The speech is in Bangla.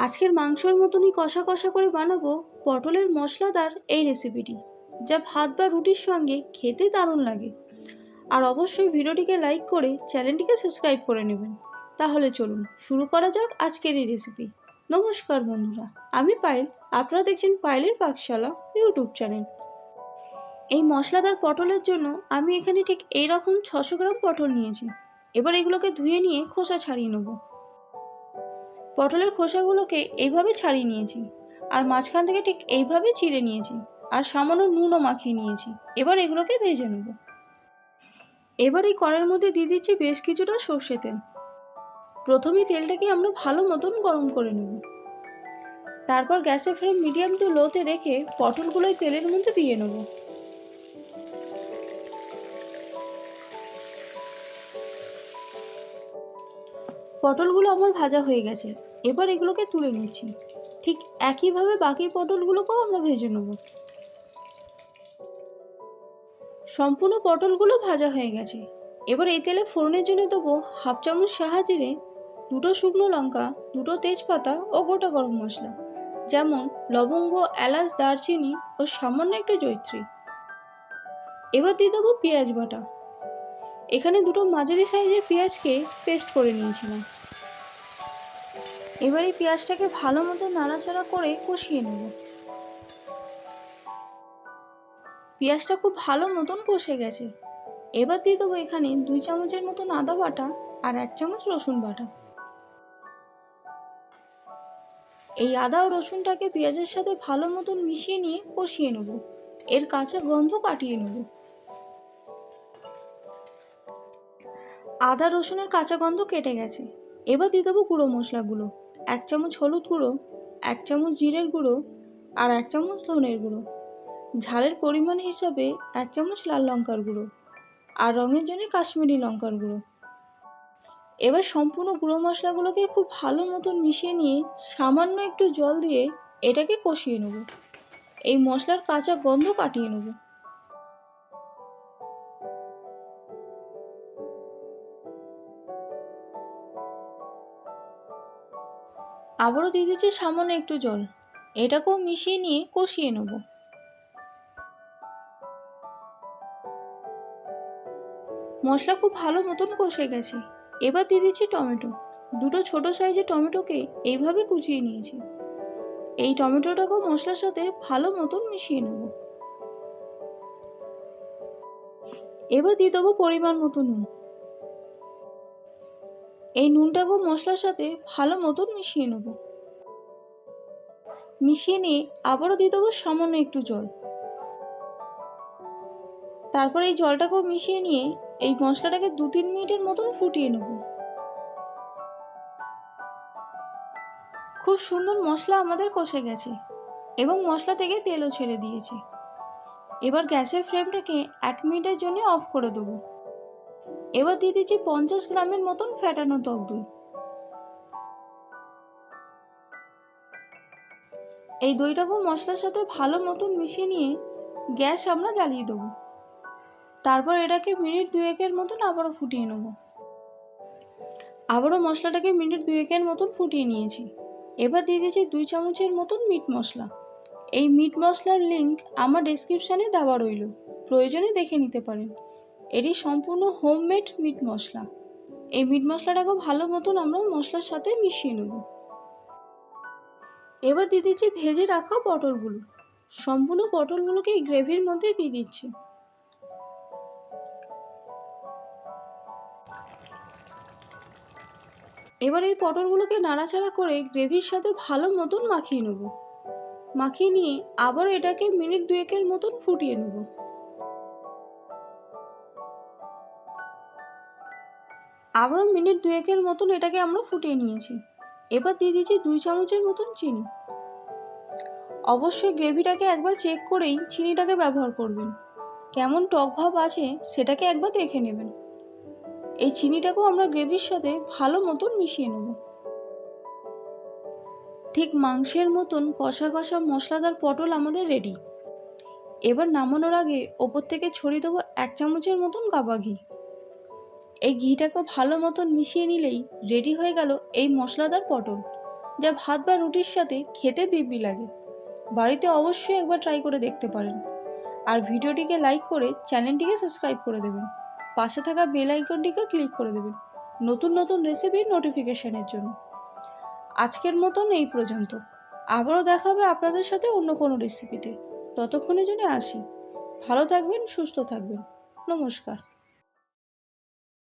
আজকের মাংসের মতনই কষা কষা করে বানাবো পটলের মশলাদার এই রেসিপিটি, যা ভাত বা রুটির সঙ্গে খেতে দারুণ লাগে। আর অবশ্যই ভিডিওটিকে লাইক করে চ্যানেলটিকে সাবস্ক্রাইব করে নেবেন। তাহলে চলুন শুরু করা যাক আজকের এই রেসিপি। নমস্কার বন্ধুরা, আমি পায়েল, আপনারা দেখছেন পায়েলের পাকশালা ইউটিউব চ্যানেল। এই মশলাদার পটলের জন্য আমি এখানে ঠিক এইরকম 600 গ্রাম পটল নিয়েছি। এবার এগুলোকে ধুয়ে নিয়ে খোসা ছাড়িয়ে নেব। পটলের খোসাগুলোকে এইভাবে ছাড়িয়ে নিয়েছি, আর মাঝখান থেকে ঠিক এইভাবে চিড়ে নিয়েছি, আর সামান্য নুনও মাখিয়ে নিয়েছি। এবার এগুলোকে ভেজে নেব। এবার এই কড়াইয়ের মধ্যে দিয়ে দিচ্ছি বেশ কিছুটা সর্ষে তেল। প্রথমেই তেলটাকে আমরা ভালো মতন গরম করে নেব। তারপর গ্যাসের ফ্লেম মিডিয়াম টু লোতে রেখে পটলগুলো এই তেলের মধ্যে দিয়ে নেব। পটলগুলো আমার ভাজা হয়ে গেছে। এবার এগুলোকে তুলে নিচ্ছি। ঠিক একইভাবে বাকি পটলগুলোকেও আমরা ভেজে নেব। সম্পূর্ণ পটলগুলো ভাজা হয়ে গেছে। এবার এই তেলে ফোড়নের জন্য দেবো হাফ চামচ সাদা জিরে, 2টো শুকনো লঙ্কা, 2টো তেজপাতা ও গোটা গরম মশলা, যেমন লবঙ্গ, এলাচ, দারচিনি ও সামান্য একটু জয়িত্রী। এবার দিয়ে দেবো পেঁয়াজ বাটা। এখানে 2টো মাঝারি সাইজের পেঁয়াজকে পেস্ট করে নিয়েছিলাম। এবার এই পেঁয়াজটাকে ভালো মতো নাড়াচাড়া করে কষিয়ে নেব। পেঁয়াজটা খুব ভালো মতন কষে গেছে। এবার দিয়ে দেবো এখানে 2 চামচের মতন আদা বাটা আর 1 চামচ রসুন বাটা। এই আদা ও রসুনটাকে পেঁয়াজের সাথে ভালো মতন মিশিয়ে নিয়ে কষিয়ে নেব। এর কাঁচা গন্ধ কাটিয়ে নেব। আদা রসুনের কাঁচা গন্ধ কেটে গেছে। এবার দিয়ে দেবো গুঁড়ো মশলাগুলো। 1 চামচ হলুদ গুঁড়ো, 1 চামচ জিরের গুঁড়ো আর 1 চামচ ধনের গুঁড়ো। ঝালের পরিমাণ হিসাবে 1 চামচ লাল লঙ্কার গুঁড়ো আর রঙের জন্য কাশ্মীরি লঙ্কার গুঁড়ো। এবার সম্পূর্ণ গুঁড়ো মশলাগুলোকে খুব ভালো মতন মিশিয়ে নিয়ে সামান্য একটু জল দিয়ে এটাকে কষিয়ে নেব। এই মশলার কাঁচা গন্ধ কাটিয়ে নেব। আবারও দিয়ে দিচ্ছি সামান্য একটু জল। এটাকেও মিশিয়ে নিয়ে কষিয়ে নেব। মশলা খুব ভালো মতন কষে গেছে। এবার দিয়ে দিচ্ছি টমেটো। 2টো ছোট সাইজের টমেটোকে এইভাবে কুচিয়ে নিয়েছি। এই টমেটোটাকেও মশলার সাথে ভালো মতন মিশিয়ে নেব। এবার দিয়ে দেবো পরিমাণ মতো নুন। এই নুনটাকেও মশলার সাথে ভালো মতন মিশিয়ে নেব। মিশিয়ে নিয়ে আবারও দিয়ে দেবো সামান্য একটু জল। তারপর এই জলটাকেও মিশিয়ে নিয়ে এই মশলাটাকে 2-3 মিনিটের মতন ফুটিয়ে নেব। খুব সুন্দর মশলা আমাদের কষে গেছে এবং মশলা থেকে তেলও ছেড়ে দিয়েছে। এবার গ্যাসের ফ্লেমটাকে 1 মিনিটের জন্য অফ করে দেবো। এবার দিয়ে দিচ্ছি 50 গ্রামের মতন ফ্যাটানো টক দই। এই দইটাকেও মশলার সাথে ভালো মতন মিশিয়ে নিয়ে গ্যাস আমরা জ্বালিয়ে দেবো। তারপর এটাকে মিনিট 2-1 মতন আবারও ফুটিয়ে নেব। আবারও মশলাটাকে মিনিট 2-1 মতন ফুটিয়ে নিয়েছি। এবার দিয়ে দিচ্ছি 2 চামচের মতন মিট মশলা। এই মিট মশলার লিঙ্ক আমার ডেসক্রিপশানে দেওয়া রইল, প্রয়োজনে দেখে নিতে পারেন। এটি সম্পূর্ণ হোমমেড মিট মশলা। এই মিট মশলাটাকেও ভালো মতন আমরা মশলার সাথে মিশিয়ে নেব। এবার দিয়ে দিচ্ছি ভেজে রাখা পটলগুলো। সম্পূর্ণ পটলগুলোকে এই গ্রেভির মধ্যে দিয়ে দিচ্ছি। এবার এই পটলগুলোকে নাড়াচাড়া করে গ্রেভির সাথে ভালো মতন মাখিয়ে নেব। মাখিয়ে নিয়ে আবার এটাকে মিনিট 2-1 মতন ফুটিয়ে নেব। আবারও মিনিট 2-1 মতন এটাকে আমরা ফুটিয়ে নিয়েছি। এবার দিয়ে দিচ্ছি 2 চামচের মতন চিনি। অবশ্যই গ্রেভিটাকে একবার চেক করেই চিনিটাকে ব্যবহার করবেন। কেমন টক ভাব আছে সেটাকে একবার দেখে নেবেন। এই চিনিটাকেও আমরা গ্রেভির সাথে ভালো মতন মিশিয়ে নেব। ঠিক মাংসের মতন কষা কষা মশলাদার পটল আমাদের রেডি। এবার নামানোর আগে ওপর থেকে ছড়িয়ে দেবো 1 চামচের মতন গাবা ঘি। এই ঘিটাকে ভালো মতন মিশিয়ে নিলেই রেডি হয়ে গেল এই মশলাদার পটল। যা ভাত বা রুটির সাথে খেতে দিব্যি লাগে। বাড়িতে অবশ্যই একবার ট্রাই করে দেখতে পারেন। আর ভিডিওটিকে লাইক করে চ্যানেলটিকে সাবস্ক্রাইব করে দেবেন। পাশে থাকা বেল আইকনটিকে ক্লিক করে দেবেন নতুন নতুন রেসিপির নোটিফিকেশনের জন্য। আজকের মতন এই পর্যন্ত। আবারও দেখা হবে আপনাদের সাথে অন্য কোনো রেসিপিতে। ততক্ষণের জন্য আসি। ভালো থাকবেন, সুস্থ থাকবেন। নমস্কার।